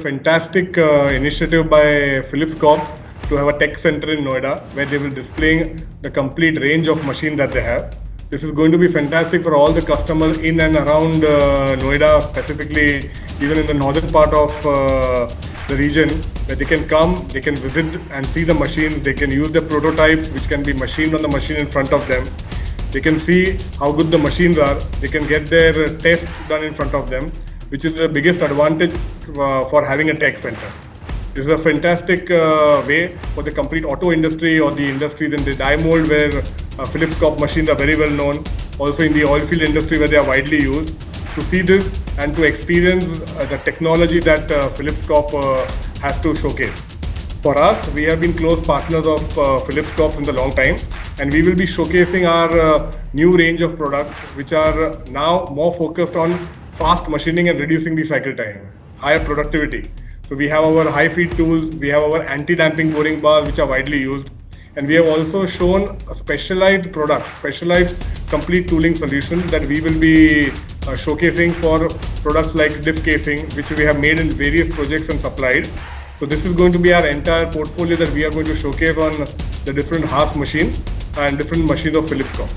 fantastic initiative by Phillips Corp to have a tech center in Noida where they will display the complete range of machines that they have. This is going to be fantastic for all the customers in and around Noida, specifically even in the northern part of the region, where they can come, they can visit and see the machines, they can use the prototypes which can be machined on the machine in front of them. They can see how good the machines are, they can get their tests done in front of them, which is the biggest advantage for having a tech center. This is a fantastic way for the complete auto industry or the industries in the die mold where Phillips Corp machines are very well known. Also in the oil field industry where they are widely used. To see this and to experience the technology that Phillips Corp has to showcase. For us, we have been close partners of Phillips Corp in a long time, and we will be showcasing our new range of products which are now more focused on fast machining and reducing the cycle time, higher productivity. So we have our high feed tools, we have our anti-damping boring bars which are widely used, and we have also shown specialized products, specialized complete tooling solutions that we will be showcasing for products like diff casing, which we have made in various projects and supplied. So this is going to be our entire portfolio that we are going to showcase on the different Haas machines and different machines of Phillips Corp.